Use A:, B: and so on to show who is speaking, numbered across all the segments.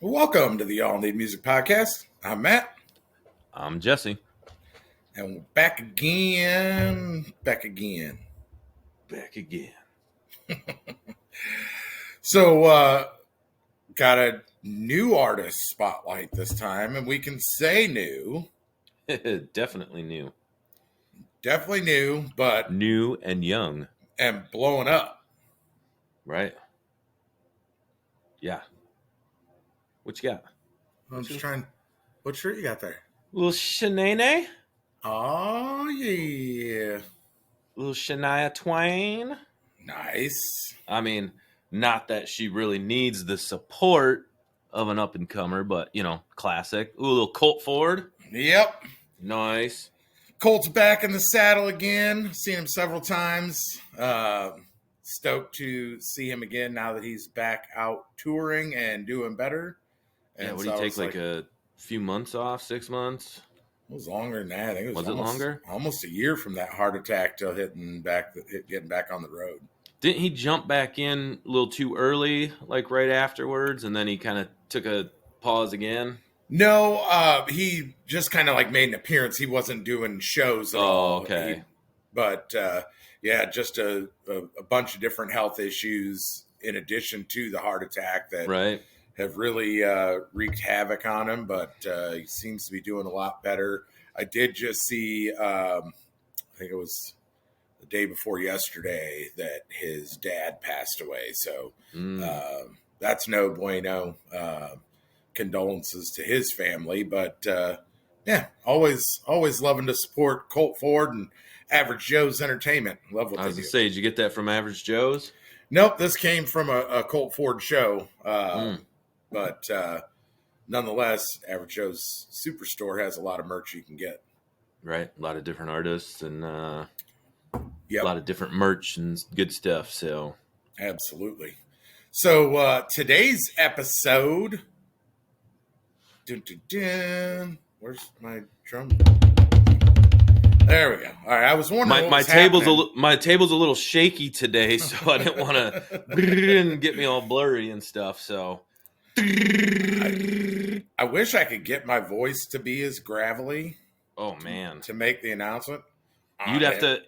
A: Welcome to the All Need Music Podcast. I'm Matt,
B: I'm Jesse.
A: and we're back again. Back again.
B: Back again.
A: So, got a new artist spotlight this time, and we can say new.
B: Definitely new.
A: Definitely new, but
B: New and young,
A: and blowing up.
B: right? Yeah. What you got?
A: I'm just trying. What shirt you got there?
B: Little Shanae?
A: Oh, yeah.
B: Little Shania Twain?
A: Nice.
B: I mean, not that she really needs the support of an up-and-comer, but, classic. Ooh, a little Colt Ford.
A: Yep.
B: Nice.
A: Colt's back in the saddle again. Seen him several times. Stoked to see him again now that he's back out touring and doing better. And
B: Yeah, what
A: so
B: do you
A: I
B: take,
A: was
B: like a few months off, 6 months?
A: it was longer than that. I think it
B: Was it longer?
A: almost a year from that heart attack till getting back on the road.
B: Didn't he jump back in a little too early, like right afterwards, and then he kind of took a pause again?
A: No, he just kind of like made an appearance. He wasn't doing shows at
B: Oh,
A: all.
B: okay.
A: But yeah, just a bunch of different health issues in addition to the heart attack that
B: Right.
A: have really wreaked havoc on him. But he seems to be doing a lot better. I did just see, I think it was the day before yesterday, that his dad passed away. So that's no bueno. Condolences to his family, but yeah, always loving to support Colt Ford and Average Joe's Entertainment. Love what
B: I
A: they
B: was
A: do.
B: going to say, did you get that from Average Joe's?
A: Nope, this came from a Colt Ford show,
B: Mm,
A: but nonetheless, Average Joe's Superstore has a lot of merch you can get.
B: right. A lot of different artists and a
A: Yep,
B: lot of different merch and good stuff. So,
A: absolutely. So today's episode. Dun, dun, dun. Where's my drum? There we go. All right, I was wondering what
B: my
A: was
B: table's
A: happening.
B: my table's a little shaky today, so I didn't want to get me all blurry and stuff. So,
A: I wish I could get my voice to be as gravelly
B: oh man,
A: to make the announcement.
B: you'd have
A: Man,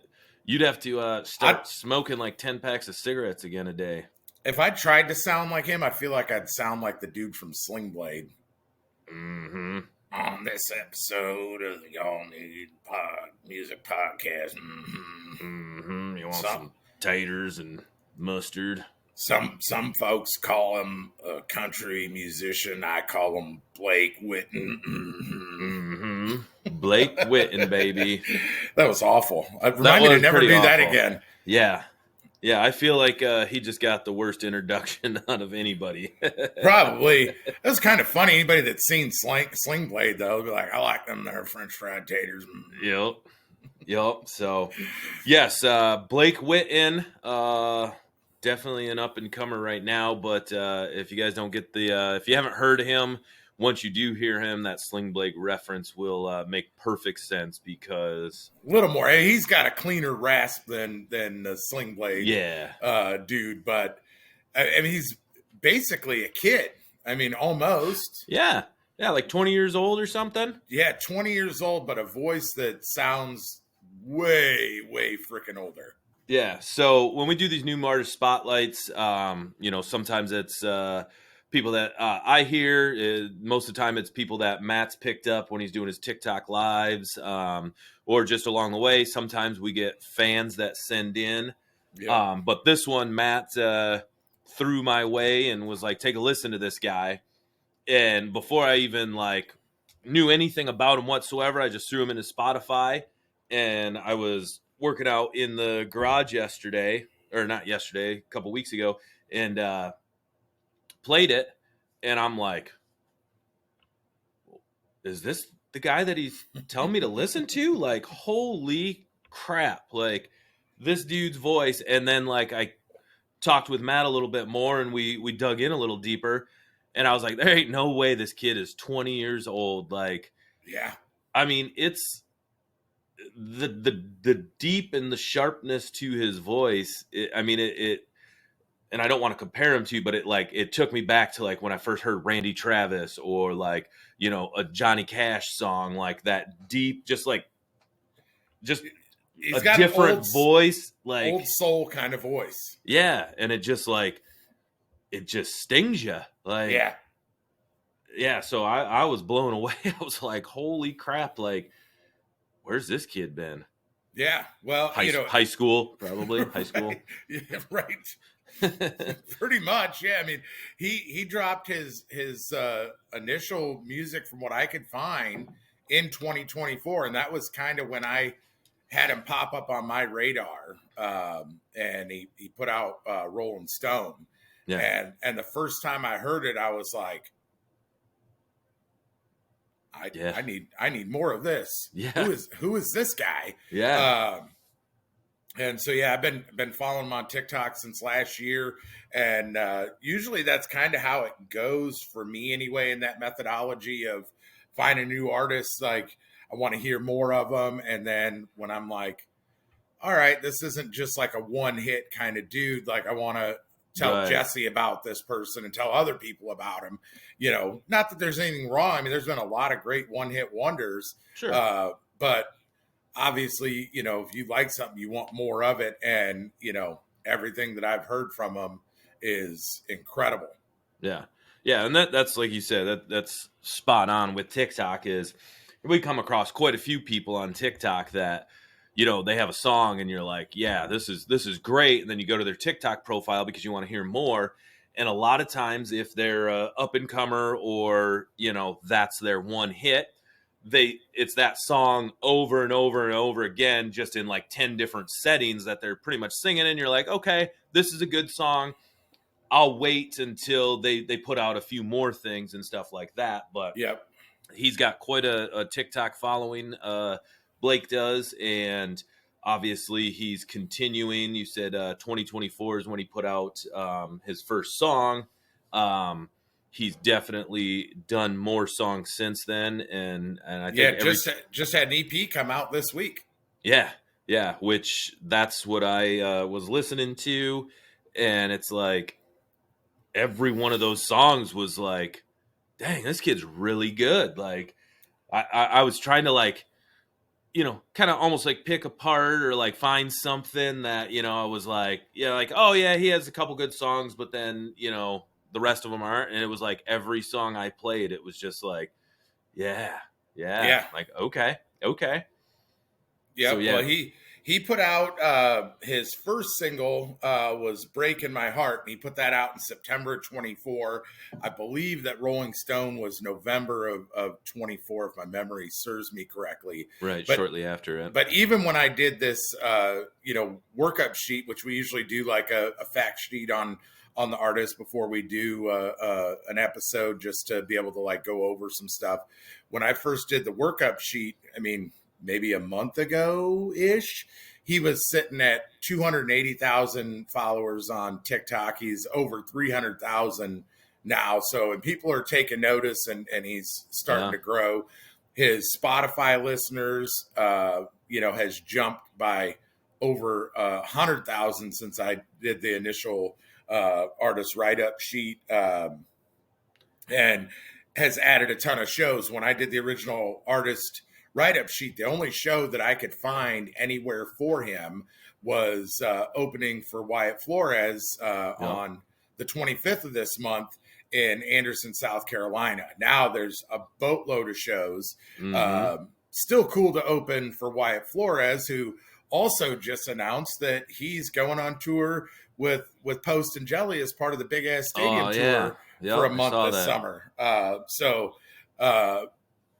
B: to
A: I
B: start smoking like 10 packs of cigarettes again a day.
A: if I tried to sound like him, I feel like I'd sound like the dude from Sling Blade.
B: Mm-hmm.
A: On this episode of the All Need Music Podcast,
B: Mm-hmm. You want
A: some
B: some taters and mustard?
A: some folks call him a country musician. I call him Blake Whitten.
B: Mm-hmm. Blake Whiten, baby.
A: That was awful. Remind
B: That
A: me to
B: was
A: never
B: pretty
A: do that
B: awful.
A: again.
B: Yeah. Yeah, I feel like he just got the worst introduction out of anybody.
A: Probably. It was kind of funny. Anybody that's seen Sling Blade, though, will be like, I like them there French fried taters.
B: Yep. Yep. So, yes, Blake Whiten, definitely an up and comer right now. But if you guys don't get if you haven't heard him, once you do hear him, that Sling Blade reference will make perfect sense because,
A: A little more. Hey, he's got a cleaner rasp than the Sling Blade
B: yeah,
A: dude, but I mean, he's basically a kid. I mean, almost.
B: yeah, like 20 years old or something.
A: Yeah, 20 years old, but a voice that sounds way, way freaking older.
B: Yeah. So when we do these new artist spotlights, sometimes it's people that I hear. Most of the time, it's people that Matt's picked up when he's doing his TikTok lives, or just along the way. Sometimes we get fans that send in.
A: Yeah.
B: But this one, Matt threw my way and was like, "Take a listen to this guy." And before I even knew anything about him whatsoever, I just threw him into Spotify, and I was working out in the garage yesterday, or not yesterday, a couple weeks ago, and played it, and I'm like, is this the guy that he's telling me to listen to? Like, holy crap. Like, this dude's voice. And then I talked with Matt a little bit more, and we dug in a little deeper, and I was like, there ain't no way this kid is 20 years old. Like,
A: Yeah.
B: I mean, it's the deep and the sharpness to his voice. and I don't want to compare him to, but it took me back to like when I first heard Randy Travis or like, a Johnny Cash song, like that deep, just a
A: He's got an
B: different voice.
A: old
B: Like,
A: soul kind of voice.
B: yeah. And it just stings you. Like,
A: Yeah.
B: yeah. So I was blown away. I was like, holy crap. Like, where's this kid been?
A: Yeah. Well,
B: High school, probably high school.
A: Right. Yeah, right. Pretty much. Yeah. I mean, he dropped his initial music from what I could find in 2024. And that was kind of when I had him pop up on my radar. And he put out Rolling Stone.
B: Yeah.
A: And the first time I heard it, I was like, I need more of this.
B: Yeah.
A: Who is this guy?
B: Yeah.
A: And so yeah, I've been following him on TikTok since last year, and usually that's kind of how it goes for me anyway. In that methodology of finding new artists, like I want to hear more of them, and then when I'm like, all right, this isn't just like a one hit kind of dude. Like I want to tell
B: Right.
A: Jesse about this person and tell other people about him. Not that there's anything wrong. I mean, there's been a lot of great one hit wonders,
B: Sure.
A: but obviously, if you like something, you want more of it. And, everything that I've heard from him is incredible.
B: Yeah. Yeah. And that's like you said, that's spot on with TikTok. Is we come across quite a few people on TikTok that, they have a song and you're like, yeah, this is great. And then you go to their TikTok profile because you want to hear more. And a lot of times if they're a up and comer or, that's their one hit, it's that song over and over and over again, just in like 10 different settings that they're pretty much singing. And you're like, okay, this is a good song. I'll wait until they put out a few more things and stuff like that. But
A: Yep.
B: he's got quite a TikTok following. Blake does, and obviously he's continuing. You said 2024 is when he put out his first song. He's definitely done more songs since then, and I think
A: just had an EP come out this week.
B: yeah, which that's what I was listening to, and it's like every one of those songs was like, dang, this kid's really good. Like I was trying to like, kind of almost like pick apart or like find something that, I was like, yeah, like, oh yeah, he has a couple good songs, but then, the rest of them aren't. And it was like every song I played, it was just like, yeah.
A: Yeah.
B: Like, okay.
A: Yeah.
B: So, yeah.
A: Well, he put out his first single was "Breaking My Heart," and he put that out in September of 24. I believe that Rolling Stone was November of 24, if my memory serves me correctly.
B: Right, shortly after it.
A: But even when I did this, workup sheet, which we usually do like a fact sheet on the artist before we do an episode, just to be able to like go over some stuff. When I first did the workup sheet, I mean, maybe a month ago ish, he was sitting at 280,000 followers on TikTok. He's over 300,000 now. So, and people are taking notice, and he's starting to grow. His Spotify listeners, has jumped by over 100,000 since I did the initial artist write-up sheet, and has added a ton of shows. When I did the original artist write-up sheet, the only show that I could find anywhere for him was opening for Wyatt Flores on the 25th of this month in Anderson, South Carolina. Now there's a boatload of shows.
B: Mm-hmm.
A: Still cool to open for Wyatt Flores, who also just announced that he's going on tour with Post and Jelly as part of the Big Ass Stadium tour for a month this summer.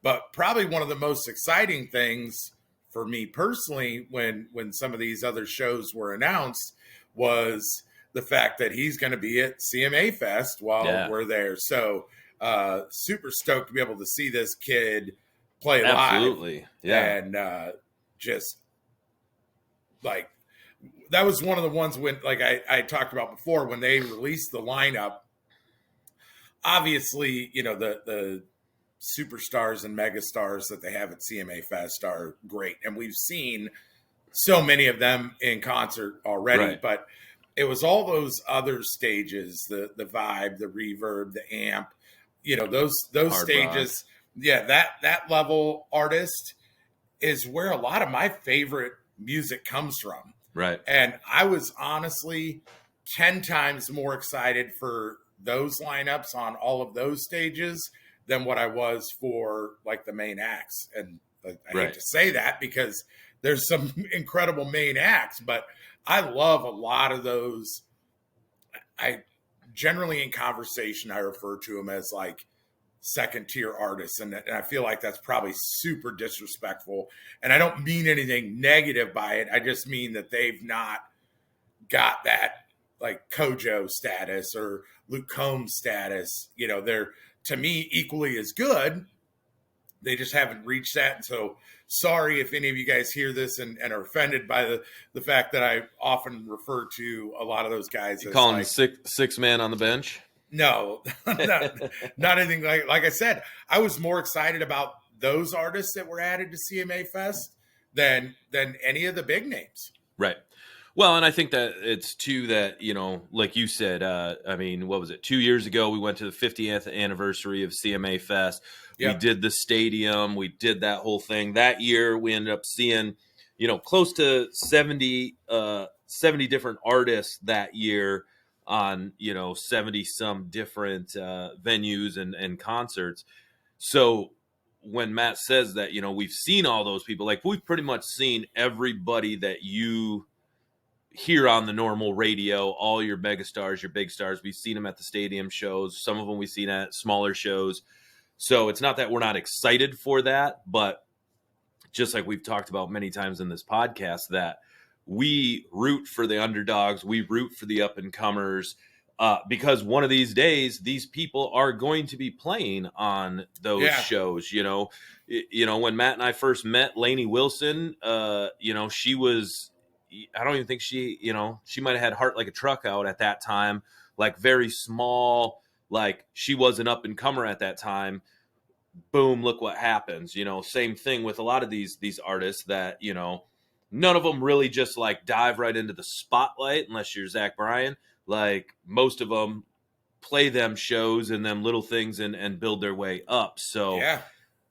A: But probably one of the most exciting things for me personally, when some of these other shows were announced, was the fact that he's going to be at CMA Fest while we're there. So super stoked to be able to see this kid play live.
B: Absolutely. Yeah.
A: And just like, that was one of the ones when, like I talked about before, when they released the lineup, obviously, the superstars and megastars that they have at CMA Fest are great. And we've seen so many of them in concert already, but it was all those other stages, the vibe, the reverb, the amp, those
B: Hard
A: stages. Yeah, that level artist is where a lot of my favorite music comes from.
B: Right.
A: And I was honestly 10 times more excited for those lineups on all of those stages than what I was for like the main acts. And I hate to say that because there's some incredible main acts, but I love a lot of those. I generally in conversation, I refer to them as like second tier artists. And I feel like that's probably super disrespectful. And I don't mean anything negative by it. I just mean that they've not got that like Kojo status or Luke Combs status. They're to me equally as good. They just haven't reached that. And so sorry if any of you guys hear this and are offended by the fact that I often refer to a lot of those guys
B: You
A: as
B: call him
A: like
B: six man on the bench.
A: No, not anything like I said. I was more excited about those artists that were added to CMA Fest than any of the big names.
B: Right. Well, and I think that it's too that, like you said, I mean, what was it? 2 years ago, we went to the 50th anniversary of CMA Fest. Yep. We did the stadium. We did that whole thing. That year, we ended up seeing, close to 70 different artists that year on, 70 some different venues and concerts. So when Matt says that, we've seen all those people, like we've pretty much seen everybody that you hear on the normal radio, all your megastars, your big stars. We've seen them at the stadium shows. Some of them we've seen at smaller shows. So it's not that we're not excited for that, but just like we've talked about many times in this podcast, that we root for the underdogs, we root for the up and comers, because one of these days, these people are going to be playing on those shows. When Matt and I first met Lainey Wilson, she was, I don't even think she might have had Heart Like a Truck out at that time, like very small, like she was an up and comer at that time. Boom, look what happens. Same thing with a lot of these artists that, none of them really just like dive right into the spotlight unless you're Zach Bryan. Like most of them play them shows and them little things and build their way up. So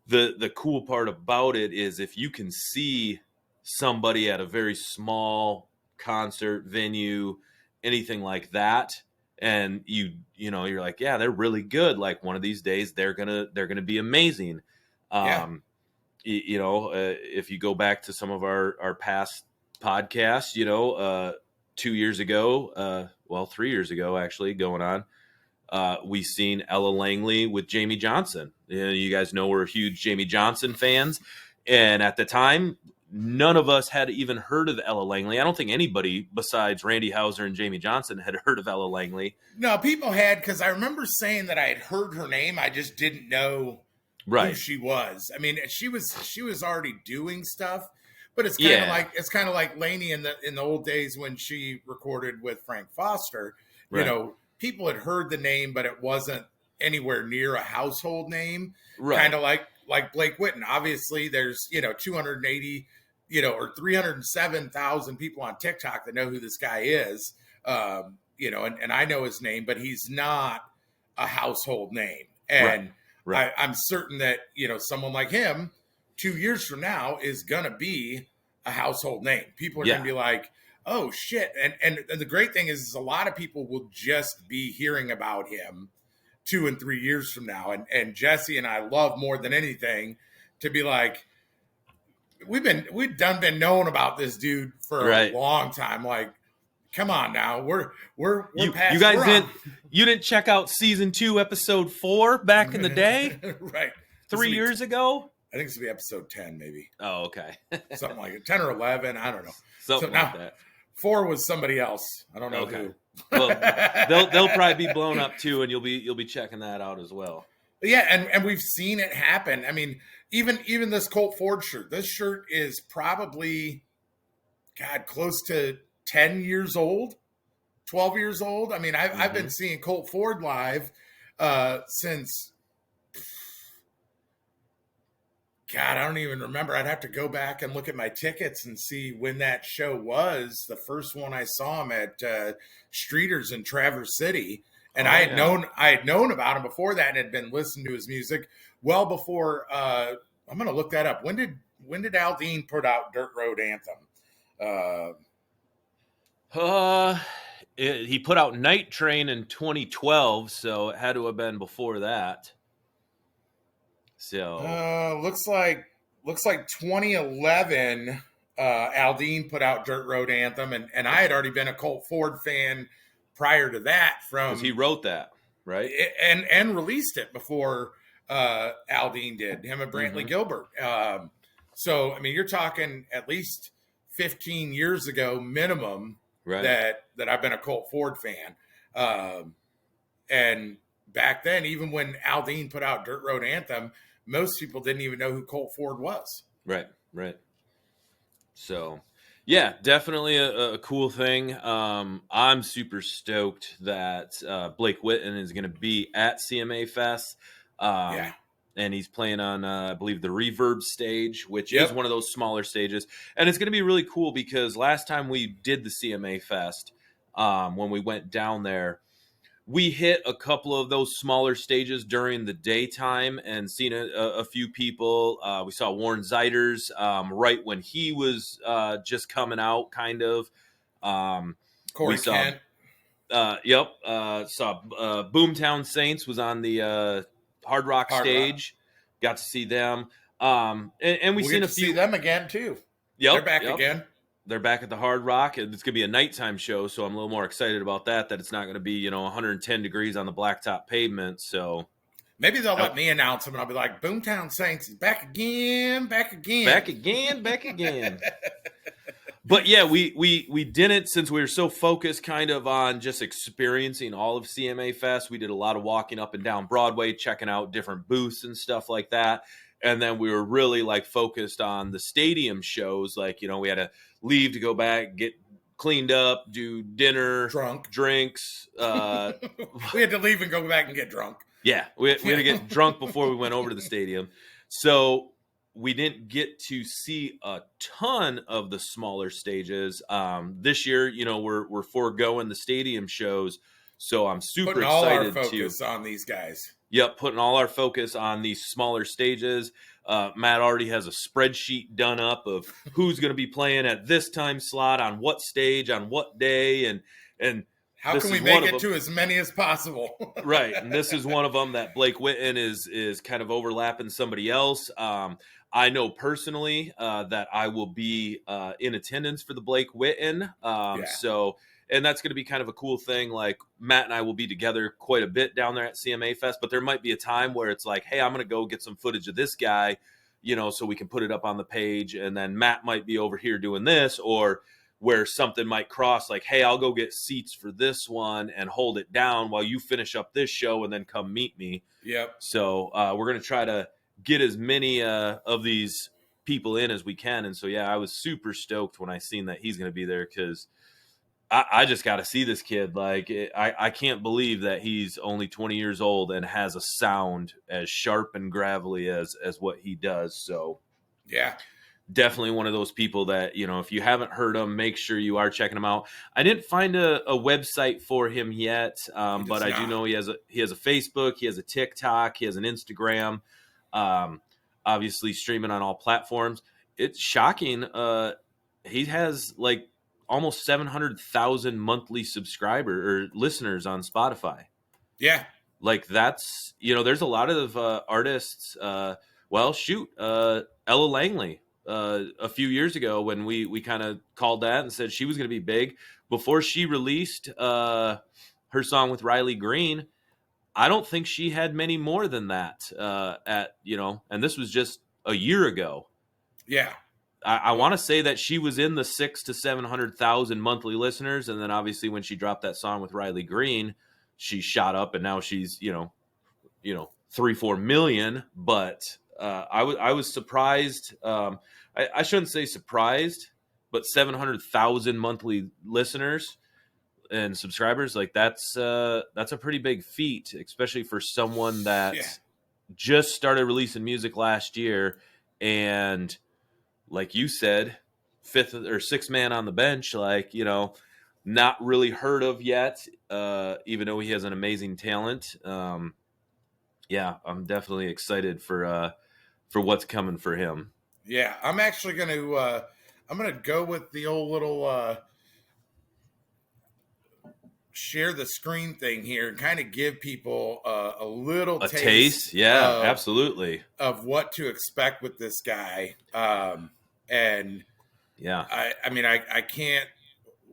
B: the cool part about it is if you can see somebody at a very small concert venue, anything like that, and you're like, yeah, they're really good. Like one of these days they're gonna be amazing. If you go back to some of our past podcasts, 2 years ago, 3 years ago, actually going on, we seen Ella Langley with Jamie Johnson. You guys know we're huge Jamie Johnson fans. And at the time, none of us had even heard of Ella Langley. I don't think anybody besides Randy Houser and Jamie Johnson had heard of Ella Langley.
A: No, people had, because I remember saying that I had heard her name. I just didn't know who she was. I mean, she was already doing stuff, but it's kind of like Lainey in the old days when she recorded with Frank Foster. People had heard the name, but it wasn't anywhere near a household name. Kind of like Blake Whiten. Obviously, there's 280 or 307,000 people on TikTok that know who this guy is. And I know his name, but he's not a household name. And I'm certain that someone like him 2 years from now is gonna be a household name. People are gonna be like, oh shit. And the great thing is a lot of people will just be hearing about him 2 and 3 years from now. And Jesse and I love more than anything to be like, we've been known about this dude for a long time. Like, come on now, we're past.
B: You guys you didn't check out season 2, episode 4 back in the day,
A: right?
B: 3 years ago.
A: I think it's gonna be episode 10, maybe.
B: Oh, okay.
A: Something like it, 10 or 11. I don't know.
B: Something like that.
A: 4 was somebody else. I don't know who.
B: Well, they'll probably be blown up too, and you'll be checking that out as well.
A: Yeah, and we've seen it happen. I mean, even this Colt Ford shirt. This shirt is probably, close to 10 years old, 12 years old. I mean, I've been seeing Colt Ford live since God, I don't even remember. I'd have to go back and look at my tickets and see when that show was. The first one I saw him at Streeters in Traverse City, and
B: Oh yeah,
A: I had known about him before that and had been listening to his music well before. I'm going to look that up. When did Aldean put out Dirt Road Anthem? Uh,
B: uh, he put out Night Train in 2012, so it had to have been before that. So
A: looks like 2011. Aldean put out Dirt Road Anthem, and I had already been a Colt Ford fan prior to that
B: because he
A: from
B: wrote that, right?
A: and released it before Aldean did, him and Brantley
B: Mm-hmm.
A: Gilbert. So I mean, you're talking at least 15 years ago minimum
B: Right.
A: that I've been a Colt Ford fan. And back then, even when Aldean put out Dirt Road Anthem, most people didn't even know who Colt Ford was.
B: Right. Right. So, yeah, definitely a cool thing. I'm super stoked that Blake Whitten is going to be at CMA Fest.
A: Yeah.
B: And he's playing on, I believe, the Reverb stage, which is
A: Yep.
B: one of those smaller stages. And it's going to be really cool because last time we did the CMA Fest, when we went down there, we hit a couple of those smaller stages during the daytime and seen a few people. We saw Warren Zeiders right when he was just coming out, kind of. We
A: Corey
B: saw,
A: Kent.
B: saw Boomtown Saints was on the Hard Rock
A: Hard Rock.
B: stage. Got to see them. And we
A: We'll
B: seen
A: get
B: a
A: to see
B: few.
A: them again, too. They're
B: Yep,
A: back
B: yep.
A: again.
B: They're back at the Hard Rock. It's going to be a nighttime show, so I'm a little more excited about that. That it's not going to be 110 degrees on the blacktop pavement. So
A: Maybe they'll
B: oh,
A: let me announce them, and I'll be like, Boomtown Saints is back again, back
B: back
A: again.
B: again, back again. But yeah, we didn't, since we were so focused kind of on just experiencing all of CMA Fest. We did a lot of walking up and down Broadway, checking out different booths and stuff like that. And then we were really like focused on the stadium shows. Like, we had to leave to go back, get cleaned up, do dinner,
A: Drunk.
B: drinks.
A: We had to leave and go back and get drunk.
B: Yeah, we had to get drunk before we went over to the stadium. So we didn't get to see a ton of the smaller stages. This year, we're foregoing the stadium shows. So I'm super
A: Putting all our
B: excited to.
A: focus on these guys.
B: Yep, putting all our focus on these smaller stages. Matt already has a spreadsheet done up of who's going to be playing at this time slot on what stage on what day, and
A: How
B: this
A: can we
B: is
A: make
B: one of
A: it
B: them.
A: to as many as possible?
B: Right, and this is one of them that Blake Whitten is kind of overlapping somebody else. I know personally that I will be in attendance for the Blake Whitten.
A: Yeah.
B: And that's going to be kind of a cool thing. Like Matt and I will be together quite a bit down there at CMA Fest, but there might be a time where it's like, hey, I'm going to go get some footage of this guy, so we can put it up on the page. And then Matt might be over here doing this, or where something might cross like, hey, I'll go get seats for this one and hold it down while you finish up this show and then come meet me.
A: Yep.
B: So we're going to try to get as many of these people in as we can. And so, yeah, I was super stoked when I seen that he's going to be there because I just got to see this kid. Like, I can't believe that he's only 20 years old and has a sound as sharp and gravelly as what he does. So,
A: yeah,
B: definitely one of those people that, if you haven't heard him, make sure you are checking him out. I didn't find a website for him yet, but I do know he has a Facebook, he has a TikTok, he has an Instagram, obviously streaming on all platforms. It's shocking. He has like almost 700,000 monthly subscriber or listeners on Spotify.
A: Yeah.
B: Like that's, there's a lot of artists. Ella Langley, a few years ago when we kind of called that and said she was going to be big before she released her song with Riley Green. I don't think she had many more than that and this was just a year ago.
A: Yeah.
B: I want to say that she was in the 600,000 to 700,000 monthly listeners. And then obviously when she dropped that song with Riley Green, she shot up and now she's, 3-4 million. But I was surprised. I shouldn't say surprised, but 700,000 monthly listeners and subscribers, like that's a pretty big feat, especially for someone that just started releasing music last year And like you said, fifth or sixth man on the bench, like, not really heard of yet, even though he has an amazing talent. Yeah, I'm definitely excited for what's coming for him.
A: Yeah, I'm actually going to I'm going to go with the old little share the screen thing here and kind of give people a little
B: A taste, yeah, absolutely.
A: of what to expect with this guy. And
B: yeah,
A: I mean, I can't,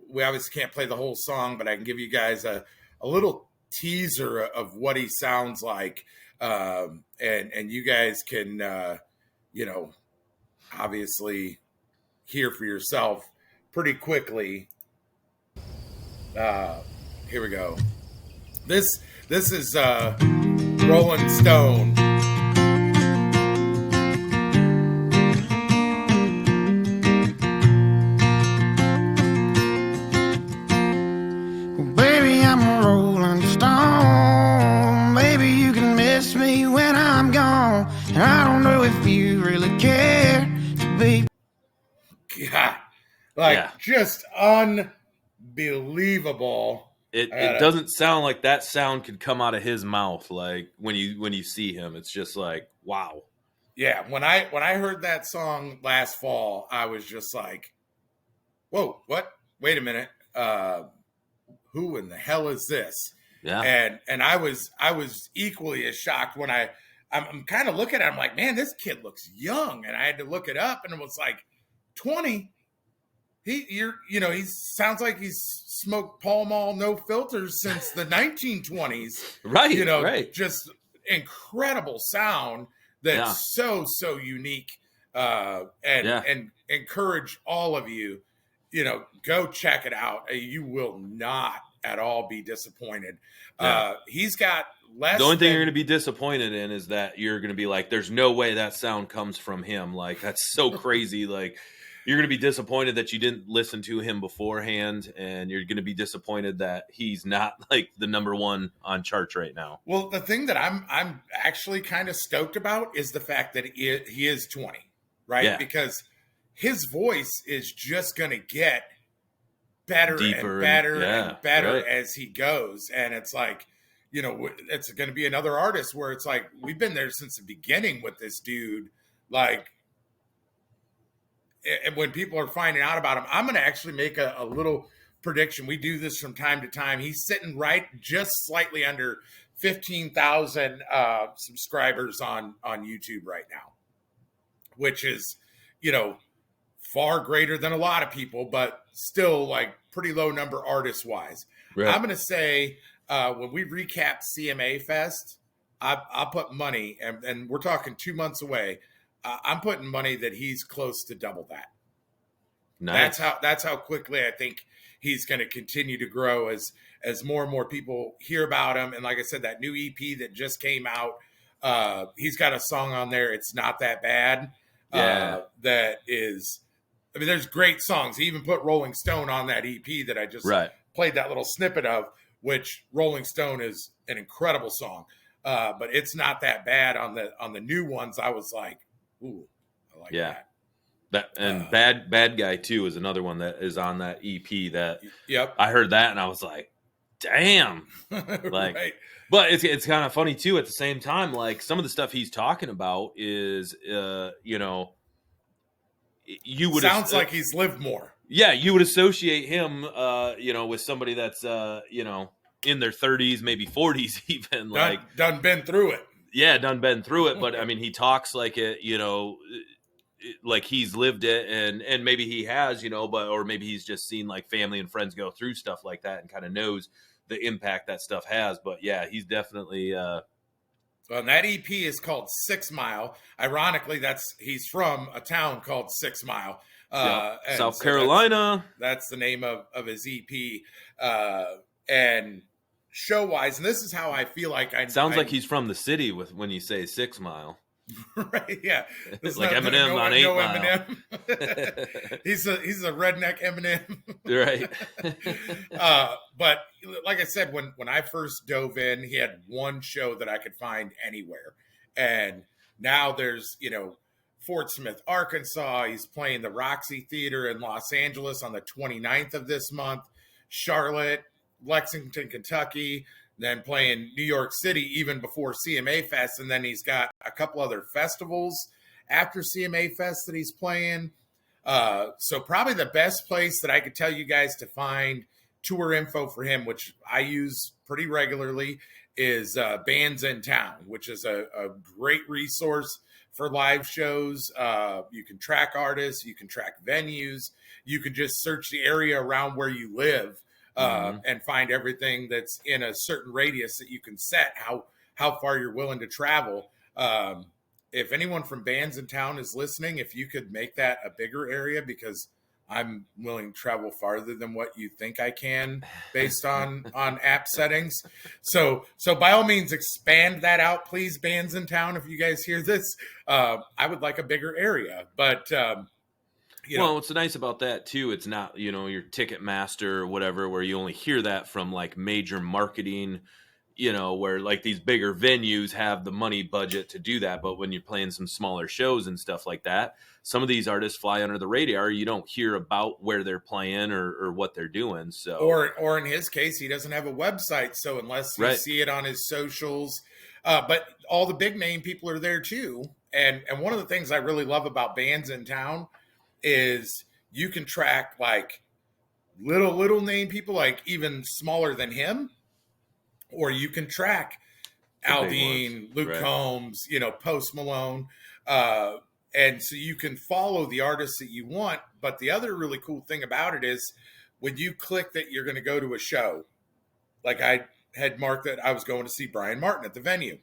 A: we obviously can't play the whole song, but I can give you guys a little teaser of what he sounds like. And you guys can, obviously hear for yourself pretty quickly. Here we go. This is Rolling Stone.
C: Baby, I'm a rolling stone. Maybe you can miss me when I'm gone. And I don't know if you really care to be.
A: God, just unbelievable.
B: It doesn't sound like that sound could come out of his mouth. Like when you see him, it's just like, wow.
A: Yeah, when I heard that song last fall, I was just like, whoa, what? Wait a minute. Who in the hell is this?
B: Yeah.
A: And I was equally as shocked when I'm kind of looking at him like, man, this kid looks young. And I had to look it up and it was like 20. He sounds like he's smoked Pall Mall no filters since the 1920s.
B: Right. Right.
A: Just incredible sound that's so unique. And encourage all of you, go check it out. You will not at all be disappointed. He's got less.
B: The only thing you're going to be disappointed in is that you're going to be like, there's no way that sound comes from him. Like, that's so crazy. Like, you're going to be disappointed that you didn't listen to him beforehand, and you're going to be disappointed that he's not like the number one on charts right now.
A: Well, the thing that I'm actually kind of stoked about is the fact that he is 20, right?
B: Yeah.
A: Because his voice is just going to get better
B: Deeper
A: and better
B: right.
A: as he goes. And it's like, it's going to be another artist where it's like, we've been there since the beginning with this dude. Like, and when people are finding out about him, I'm going to actually make a little prediction. We do this from time to time. He's sitting right just slightly under 15,000 subscribers on YouTube right now, which is, far greater than a lot of people, but still like pretty low number artist wise. Right. I'm going to say when we recap CMA Fest, I'll put money, and we're talking 2 months away. I'm putting money that he's close to double that.
B: Nice.
A: That's how quickly I think he's going to continue to grow as more and more people hear about him. And like I said, that new EP that just came out, he's got a song on there. It's Not That Bad.
B: Yeah.
A: That is, I mean, there's great songs. He even put Rolling Stone on that EP that I just played that little snippet of, which Rolling Stone is an incredible song. But It's Not That Bad on the new ones. I was like, ooh, I like that.
B: Bad Guy 2 is another one that is on that EP that
A: yep.
B: I heard that and I was like, damn. Like, right. But it's kind of funny too at the same time. Like, some of the stuff he's talking about is, you would
A: sounds like he's lived more.
B: Yeah, you would associate him, with somebody that's, in their 30s, maybe 40s, even
A: done been through it.
B: Yeah, done been through it. But I mean, he talks like it, like he's lived it, and maybe he has, or maybe he's just seen like family and friends go through stuff like that and kind of knows the impact that stuff has. But yeah, he's definitely.
A: And that EP is called 6 Mile. Ironically, he's from a town called 6 Mile,
B: South Carolina.
A: That's the name of his EP. And show wise, and this is how I feel like
B: sounds like he's from the city when you say 6 Mile.
A: Right, yeah.
B: It's like Eminem on 8 Mile.
A: Eminem. he's a redneck Eminem.
B: Right.
A: But like I said, when I first dove in, he had one show that I could find anywhere. And now there's, Fort Smith, Arkansas. He's playing the Roxy Theater in Los Angeles on the 29th of this month. Charlotte, Lexington, Kentucky, then playing New York City even before CMA Fest. And then he's got a couple other festivals after CMA Fest that he's playing. So probably the best place that I could tell you guys to find tour info for him, which I use pretty regularly, is Bands in Town, which is a great resource for live shows. You can track artists, you can track venues, you can just search the area around where you live and find everything that's in a certain radius that you can set how far you're willing to travel. If anyone from Bands in Town is listening, if you could make that a bigger area, because I'm willing to travel farther than what you think I can based on app settings. So by all means, expand that out, please, Bands in Town. If you guys hear this, I would like a bigger area. But
B: well, what's nice about that too, it's not, your Ticketmaster or whatever, where you only hear that from like major marketing, where like these bigger venues have the money budget to do that. But when you're playing some smaller shows and stuff like that, some of these artists fly under the radar. You don't hear about where they're playing or what they're doing. So,
A: or in his case, he doesn't have a website. So unless you see it on his socials, but all the big name people are there too. And one of the things I really love about Bands in Town is you can track like little name people, like even smaller than him, or you can track Aldean, Luke Combs, Post Malone. And so you can follow the artists that you want. But the other really cool thing about it is when you click that you're going to go to a show, like I had marked that I was going to see Brian Martin at the venue.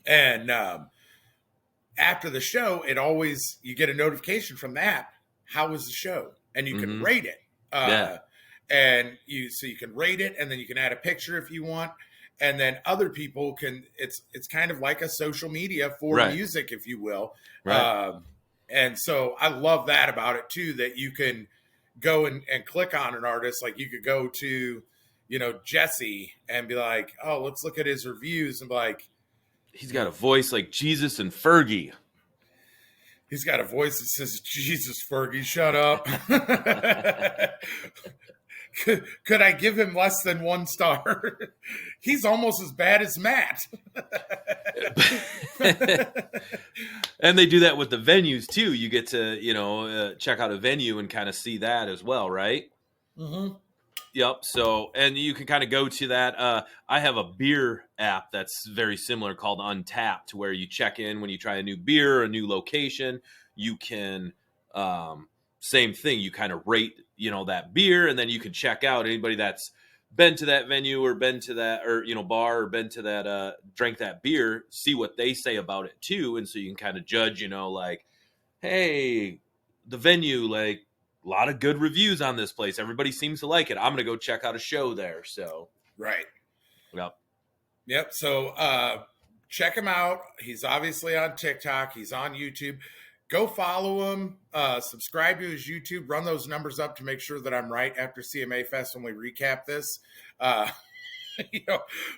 A: And after the show, you get a notification from the app. How was the show? And you can rate it. And you can rate it, and then you can add a picture if you want. And then other people can, it's kind of like a social media for music, if you will. Right. And so I love that about it too, that you can go and click on an artist. Like you could go to, Jesse and be like, oh, let's look at his reviews, and be like,
B: he's got a voice like Jesus and Fergie.
A: He's got a voice that says, Jesus, Fergie, shut up. Could I give him less than 1 star? He's almost as bad as Matt.
B: And they do that with the venues too. You get to, check out a venue and kind of see that as well, right?
A: Mm-hmm.
B: Yep. So, and you can kind of go to that. I have a beer app that's very similar called Untapped, where you check in when you try a new beer, a new location. You can, same thing. You kind of rate, that beer, and then you can check out anybody that's been to that venue or been to that, or, bar, or been to that, drank that beer, see what they say about it too. And so you can kind of judge, like, hey, the venue, like, a lot of good reviews on this place. Everybody seems to like it. I'm going to go check out a show there. So,
A: right.
B: Yep.
A: So, check him out. He's obviously on TikTok. He's on YouTube. Go follow him. Subscribe to his YouTube. Run those numbers up to make sure that I'm right after CMA Fest when we recap this.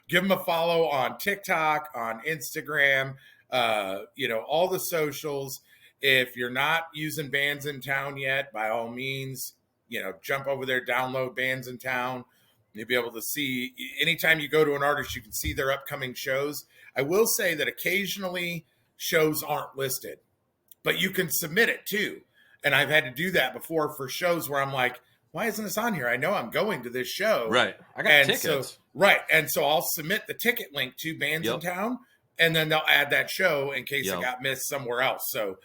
A: Give him a follow on TikTok, on Instagram, all the socials. If you're not using Bands in Town yet, by all means, jump over there, download Bands in Town. You'll be able to see, anytime you go to an artist, you can see their upcoming shows. I will say that occasionally shows aren't listed, but you can submit it too. And I've had to do that before for shows where I'm like, why isn't this on here? I know I'm going to this show.
B: Right. I got tickets.
A: And so I'll submit the ticket link to Bands in Town, and then they'll add that show in case it got missed somewhere else. So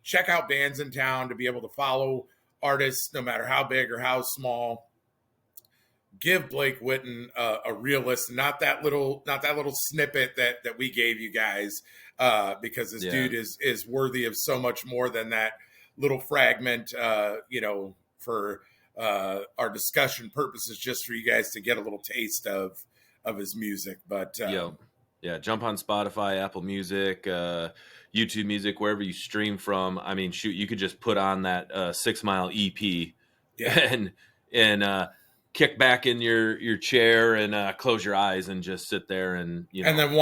A: check out Bands in Town to be able to follow artists, no matter how big or how small. Give Blake Whiten a real listen, not that little snippet that we gave you guys, because this dude is worthy of so much more than that little fragment, for our discussion purposes, just for you guys to get a little taste of his music. But
B: jump on Spotify, Apple Music, YouTube Music, wherever you stream from. I mean, shoot, you could just put on that 6 Mile EP and kick back in your chair and close your eyes and just sit there and
A: and then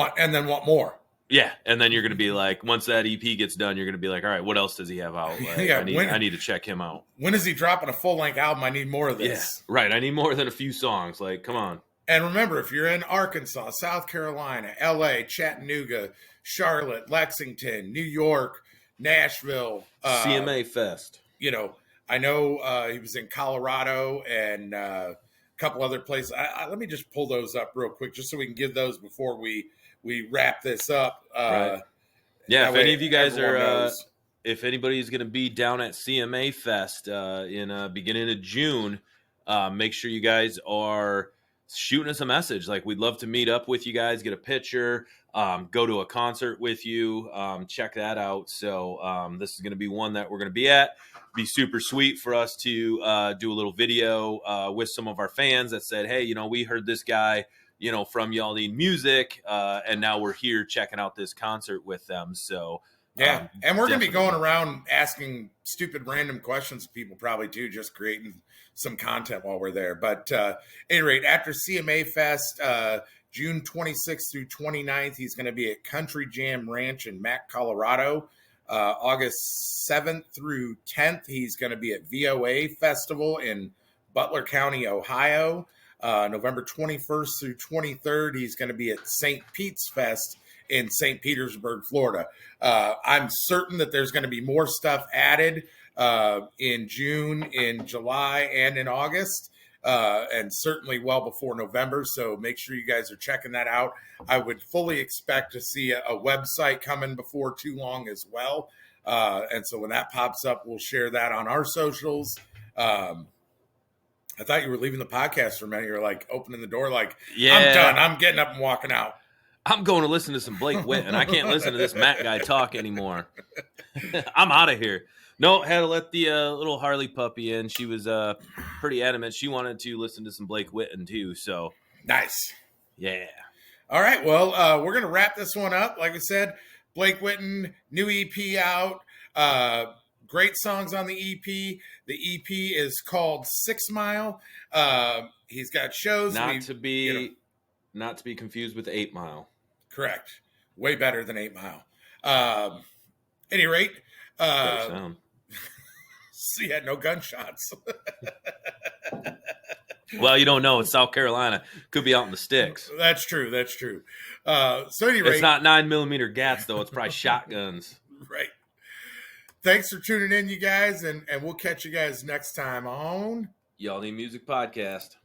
A: want more.
B: Yeah, and then you're going to be like, once that EP gets done, you're going to be like, all right, what else does he have out? Like,
A: Yeah,
B: I need to check him out.
A: When is he dropping a full-length album? I need more of this.
B: Yeah, right. I need more than a few songs. Like, come on.
A: And remember, if you're in Arkansas, South Carolina, LA, Chattanooga, Charlotte, Lexington, New York, Nashville,
B: CMA Fest.
A: You know, I know he was in Colorado and a couple other places. Let me just pull those up real quick, just so we can give those before we wrap this up.
B: Right. Yeah, if any of you guys are, if anybody's going to be down at CMA Fest in beginning of June, make sure you guys are shooting us a message. Like, we'd love to meet up with you guys, get a picture, go to a concert with you, check that out. So this is going to be one that we're going to be at. Be super sweet for us to do a little video with some of our fans that said, hey, you know, we heard this guy, you know, from Y'all Need Music, and now we're here checking out this concert with them. So
A: yeah, and we're going to be going around asking stupid random questions to people probably too, just creating some content while we're there. But at any rate, after CMA Fest, June 26th through 29th, he's going to be at Country Jam Ranch in Mac, Colorado. August 7th through 10th, he's going to be at VOA Festival in Butler County, Ohio. November 21st through 23rd, he's going to be at St. Pete's Fest in St. Petersburg, Florida. I'm certain that there's going to be more stuff added in June, in July, and in August, and certainly well before November. So make sure you guys are checking that out. I would fully expect to see a website coming before too long as well. And so when that pops up, we'll share that on our socials. I thought you were leaving the podcast for a minute. You're like opening the door, like, yeah, I'm done. I'm getting up and walking out.
B: I'm going to listen to some Blake Whitten. I can't listen to this Matt guy talk anymore. I'm out of here. No, had to let the little Harley puppy in. She was pretty adamant. She wanted to listen to some Blake Whitten too. So
A: nice.
B: Yeah.
A: All right. Well, we're going to wrap this one up. Like I said, Blake Whitten, new EP out. Great songs on the EP. The EP is called 6 Mile. He's got shows.
B: Not to be confused with 8 Mile.
A: Correct. Way better than 8 Mile. Any rate, so yeah, no gunshots.
B: Well, you don't know. It's South Carolina. Could be out in the sticks.
A: That's true. That's true. So anyway,
B: it's not 9mm gats though. It's probably shotguns.
A: Right. Thanks for tuning in, you guys, and we'll catch you guys next time on
B: Y'all Need Music Podcast.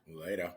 A: Later.